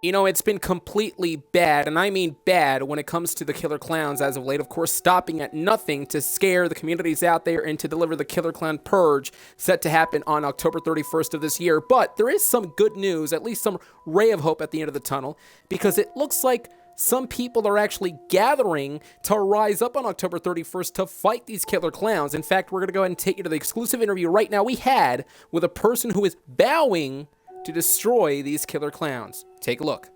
You know, it's been completely bad, and I mean bad, when it comes to the killer clowns as of late. Of course, stopping at nothing to scare the communities out there and to deliver the killer clown purge set to happen on October 31st of this year. But there is some good news, at least some ray of hope at the end of the tunnel, because it looks like some people are actually gathering to rise up on October 31st to fight these killer clowns. In fact, we're going to go ahead and take you to the exclusive interview right now we had with a person who is bowing to destroy these killer clowns. Take a look.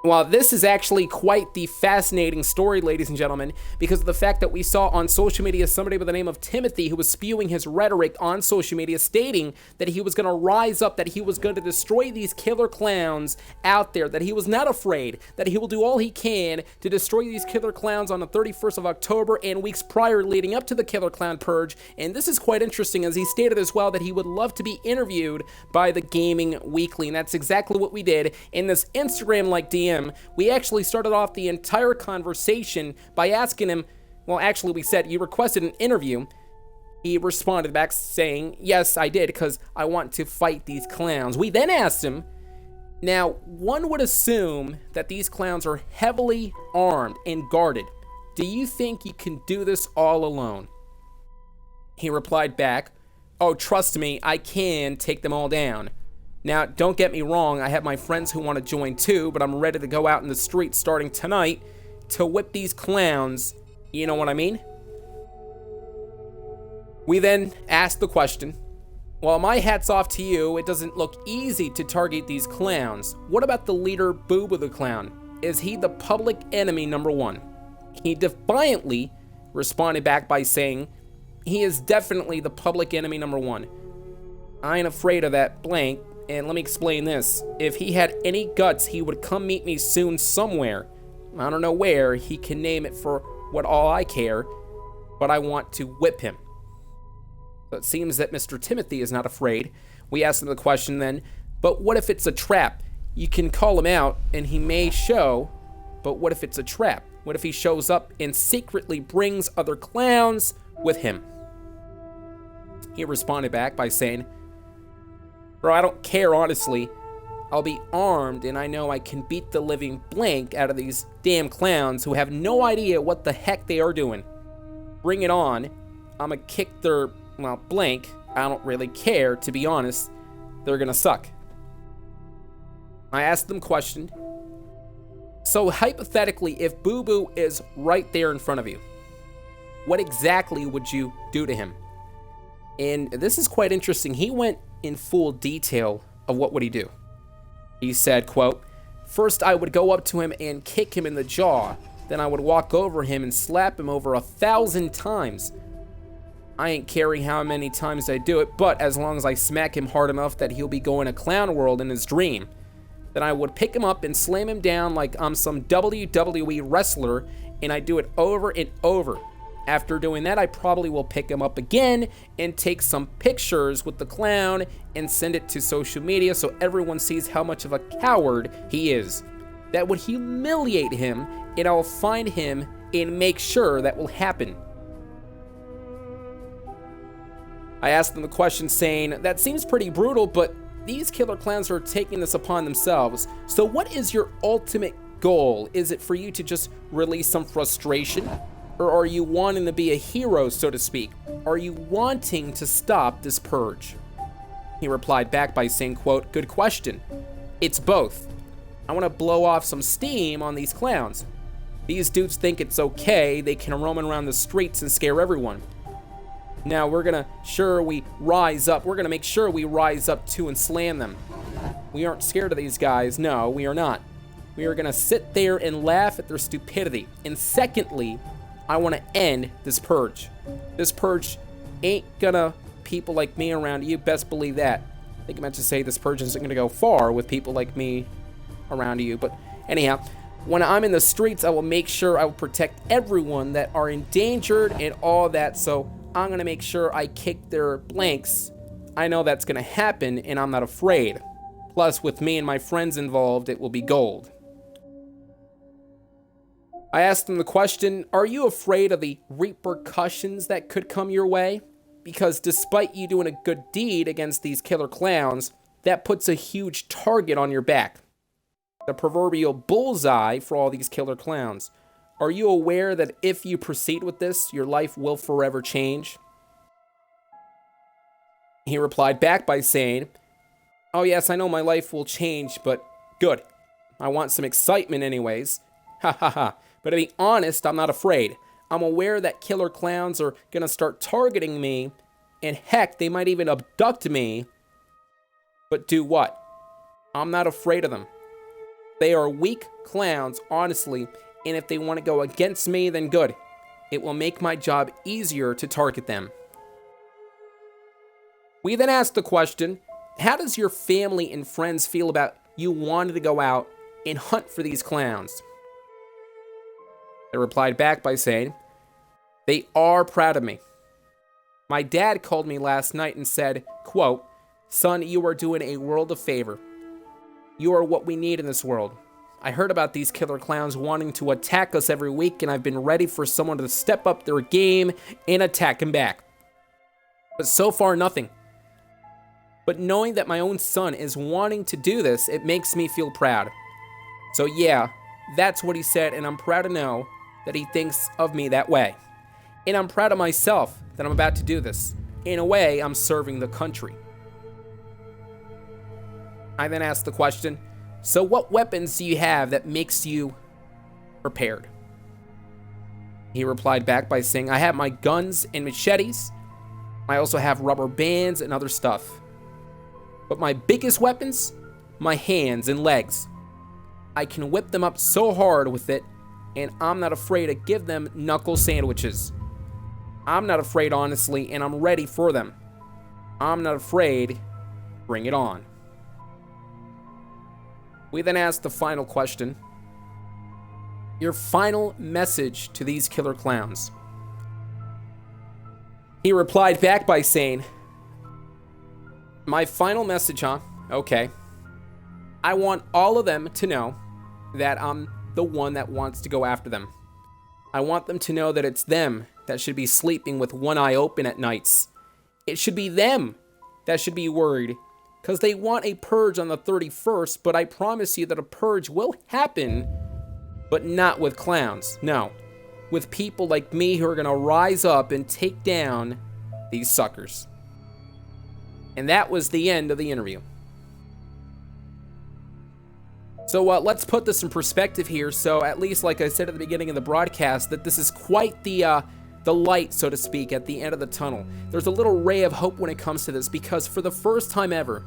Well, this is actually quite the fascinating story, ladies and gentlemen, because of the fact that we saw on social media somebody by the name of Timothy who was spewing his rhetoric on social media stating that he was going to rise up, that he was going to destroy these killer clowns out there, that he was not afraid, that he will do all he can to destroy these killer clowns on the 31st of October and weeks prior leading up to the killer clown purge. And this is quite interesting, as he stated as well that he would love to be interviewed by the Gaming Weekly, and that's exactly what we did in this Instagram-like DM. We actually started off the entire conversation by asking him, well, actually, we said, you requested an interview. He responded back saying, yes, I did, because I want to fight these clowns. We then asked him, now, one would assume that these clowns are heavily armed and guarded. Do you think you can do this all alone? He replied back, oh, trust me, I can take them all down. Now, don't get me wrong, I have my friends who want to join too, but I'm ready to go out in the streets starting tonight to whip these clowns, you know what I mean? We then asked the question, well, my hat's off to you, it doesn't look easy to target these clowns. What about the leader, Boo Boo the Clown? Is he the public enemy number one? He defiantly responded back by saying, he is definitely the public enemy number one. I ain't afraid of that blank. And let me explain this. If he had any guts, he would come meet me soon somewhere. I don't know where. He can name it for what all I care. But I want to whip him. So it seems that Mr. Timothy is not afraid. We asked him the question then, but what if it's a trap? You can call him out and he may show, but what if it's a trap? What if he shows up and secretly brings other clowns with him? He responded back by saying, bro, I don't care, honestly. I'll be armed, and I know I can beat the living blank out of these damn clowns who have no idea what the heck they are doing. Bring it on. I'ma kick their, well, blank. I don't really care, to be honest. They're gonna suck. I asked them a question. So, hypothetically, if Boo Boo is right there in front of you, what exactly would you do to him? And this is quite interesting. He went in full detail of what would he do. He said, quote, first I would go up to him and kick him in the jaw. Then I would walk over him and slap him over 1,000 times. I ain't caring how many times I do it, but as long as I smack him hard enough that he'll be going to clown world in his dream. Then I would pick him up and slam him down like I'm some WWE wrestler, and I do it over and over. After doing that, I probably will pick him up again and take some pictures with the clown and send it to social media so everyone sees how much of a coward he is. That would humiliate him, and I'll find him and make sure that will happen. I asked them the question saying, that seems pretty brutal, but these killer clowns are taking this upon themselves. So what is your ultimate goal? Is it for you to just release some frustration? Or are you wanting to be a hero, so to speak? Are you wanting to stop this purge? He replied back by saying, quote, good question. It's both. I want to blow off some steam on these clowns. These dudes think it's okay, they can roam around the streets and scare everyone. Now we're gonna make sure we rise up to and slam them. We aren't scared of these guys, no, we are not. We are gonna sit there and laugh at their stupidity. And secondly, I want to end this purge. This purge ain't gonna people like me around you, best believe that. I think I meant to say this purge isn't gonna go far with people like me around you, but anyhow, when I'm in the streets, I will make sure I will protect everyone that are endangered and all that, so I'm gonna make sure I kick their blanks. I know that's gonna happen, and I'm not afraid. Plus, with me and my friends involved, it will be gold. I asked him the question, are you afraid of the repercussions that could come your way? Because despite you doing a good deed against these killer clowns, that puts a huge target on your back. The proverbial bullseye for all these killer clowns. Are you aware that if you proceed with this, your life will forever change? He replied back by saying, "Oh yes, I know my life will change, but good. I want some excitement anyways. Ha ha ha. But to be honest, I'm not afraid. I'm aware that killer clowns are gonna start targeting me, and heck, they might even abduct me. But do what? I'm not afraid of them. They are weak clowns, honestly, and if they want to go against me, then good. It will make my job easier to target them." We then asked the question, how does your family and friends feel about you wanting to go out and hunt for these clowns? They replied back by saying, they are proud of me. My dad called me last night and said, quote, "Son, you are doing a world of favor. You are what we need in this world. I heard about these killer clowns wanting to attack us every week, and I've been ready for someone to step up their game and attack him back. But so far, nothing. But knowing that my own son is wanting to do this, it makes me feel proud. So yeah, that's what he said, and I'm proud to know that he thinks of me that way. And I'm proud of myself that I'm about to do this. In a way, I'm serving the country." I then asked the question, so what weapons do you have that makes you prepared? He replied back by saying, I have my guns and machetes. I also have rubber bands and other stuff. But my biggest weapons, my hands and legs. I can whip them up so hard with it, and I'm not afraid to give them knuckle sandwiches. I'm not afraid, honestly, and I'm ready for them. I'm not afraid. Bring it on. We then asked the final question. Your final message to these killer clowns. He replied back by saying, my final message, huh? Okay. I want all of them to know that I'm the one that wants to go after them. I want them to know that it's them that should be sleeping with one eye open at nights. It should be them that should be worried, because they want a purge on the 31st, but I promise you that a purge will happen, but not with clowns. No, with people like me who are going to rise up and take down these suckers. And that was the end of the interview. So let's put this in perspective here. So at least, like I said at the beginning of the broadcast, that this is quite the light, so to speak, at the end of the tunnel. There's a little ray of hope when it comes to this, because for the first time ever,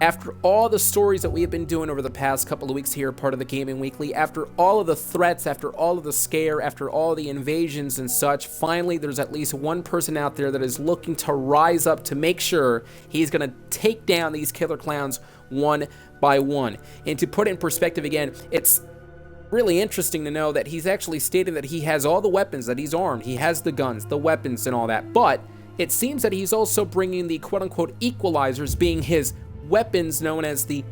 after all the stories that we have been doing over the past couple of weeks here, part of the Gaming Weekly, after all of the threats, after all of the scare, after all the invasions and such, finally there's at least one person out there that is looking to rise up to make sure he's going to take down these killer clowns one by one. And to put it in perspective again, it's really interesting to know that he's actually stated that he has all the weapons, that he's armed, he has the guns, the weapons and all that, but it seems that he's also bringing the quote-unquote equalizers, being his weapons known as the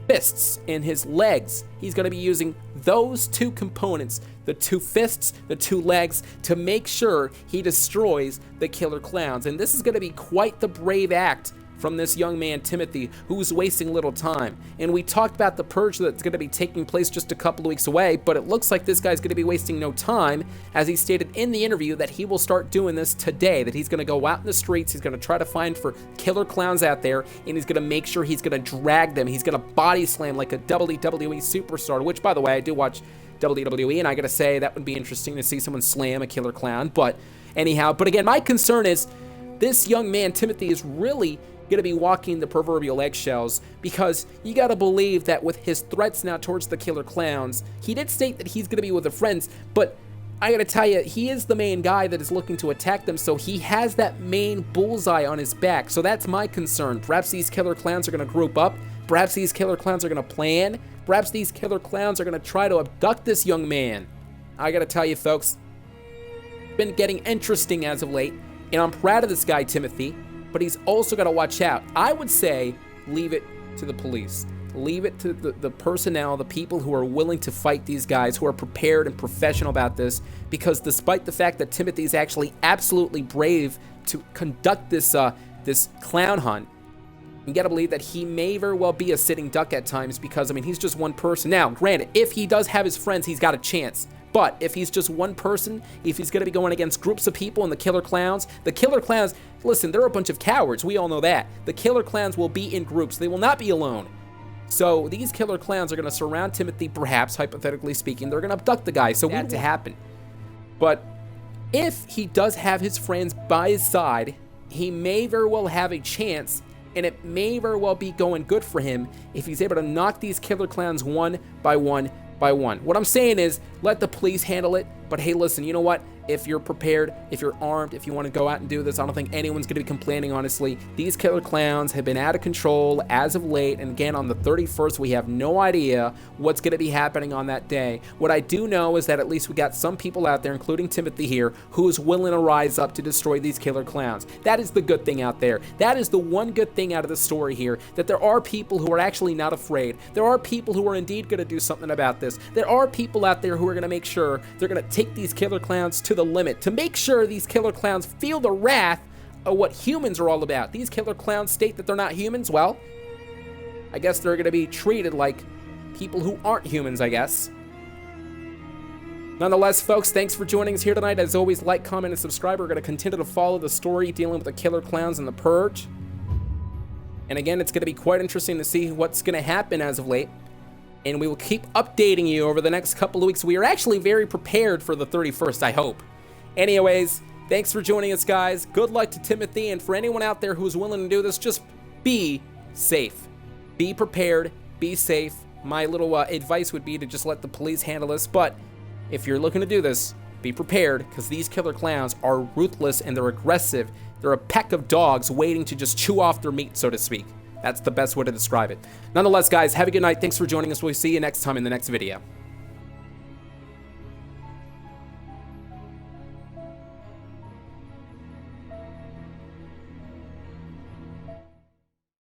fists and his legs. He's going to be using those two components, the two fists, the two legs, to make sure he destroys the killer clowns. And this is going to be quite the brave act from this young man, Timothy, who's wasting little time. And we talked about the purge that's going to be taking place just a couple of weeks away, but it looks like this guy's going to be wasting no time, as he stated in the interview that he will start doing this today, that he's going to go out in the streets, he's going to try to find for killer clowns out there, and he's going to make sure he's going to drag them, he's going to body slam like a WWE superstar, which, by the way, I do watch WWE, and I got to say, that would be interesting to see someone slam a killer clown, but anyhow, but again, my concern is this young man, Timothy, is really going to be walking the proverbial eggshells, because you got to believe that with his threats now towards the killer clowns, he did state that he's going to be with the friends, but I got to tell you, he is the main guy that is looking to attack them, so he has that main bullseye on his back. So that's my concern. Perhaps these killer clowns are going to group up, perhaps these killer clowns are going to plan, perhaps these killer clowns are going to try to abduct this young man. I got to tell you, folks, it's been getting interesting as of late, and I'm proud of this guy, Timothy, but he's also got to watch out. I would say leave it to the police. Leave it to the personnel, the people who are willing to fight these guys, who are prepared and professional about this, because despite the fact that Timothy is actually absolutely brave to conduct this this clown hunt, You gotta believe that he may very well be a sitting duck at times because, I mean, he's just one person. Now, granted, if he does have his friends, he's got a chance. But if he's just one person, if he's gonna be going against groups of people and the killer clowns, listen, they're a bunch of cowards. We all know that. The killer clowns will be in groups. They will not be alone. So these killer clowns are gonna surround Timothy, perhaps, hypothetically speaking. They're gonna abduct the guy, so we want it to happen. But if he does have his friends by his side, he may very well have a chance, and it may very well be going good for him if he's able to knock these killer clowns one by one by one. What I'm saying is, let the police handle it, but hey, listen, you know what? If you're prepared, if you're armed, if you want to go out and do this, I don't think anyone's going to be complaining, honestly. These killer clowns have been out of control as of late, and again, on the 31st, we have no idea what's going to be happening on that day. What I do know is that at least we got some people out there, including Timothy here, who is willing to rise up to destroy these killer clowns. That is the good thing out there. That is the one good thing out of the story here, that there are people who are actually not afraid. There are people who are indeed going to do something about this. There are people out there who are going to make sure they're going to take these killer clowns to the limit, to make sure these killer clowns feel the wrath of what humans are all about. These killer clowns state that they're not humans. Well, I guess they're going to be treated like people who aren't humans, I guess. Nonetheless, folks, thanks for joining us here tonight. As always, like, comment, and subscribe. We're going to continue to follow the story dealing with the killer clowns and the purge. And again, it's going to be quite interesting to see what's going to happen as of late. And we will keep updating you over the next couple of weeks. We are actually very prepared for the 31st, I hope. Anyways, thanks for joining us, guys. Good luck to Timothy, and for anyone out there who's willing to do this, just be safe. Be prepared, be safe. My little advice would be to just let the police handle this, but if you're looking to do this, be prepared, because these killer clowns are ruthless and they're aggressive. They're a pack of dogs waiting to just chew off their meat, so to speak. That's the best way to describe it. Nonetheless, guys, have a good night. Thanks for joining us. We'll see you next time in the next video.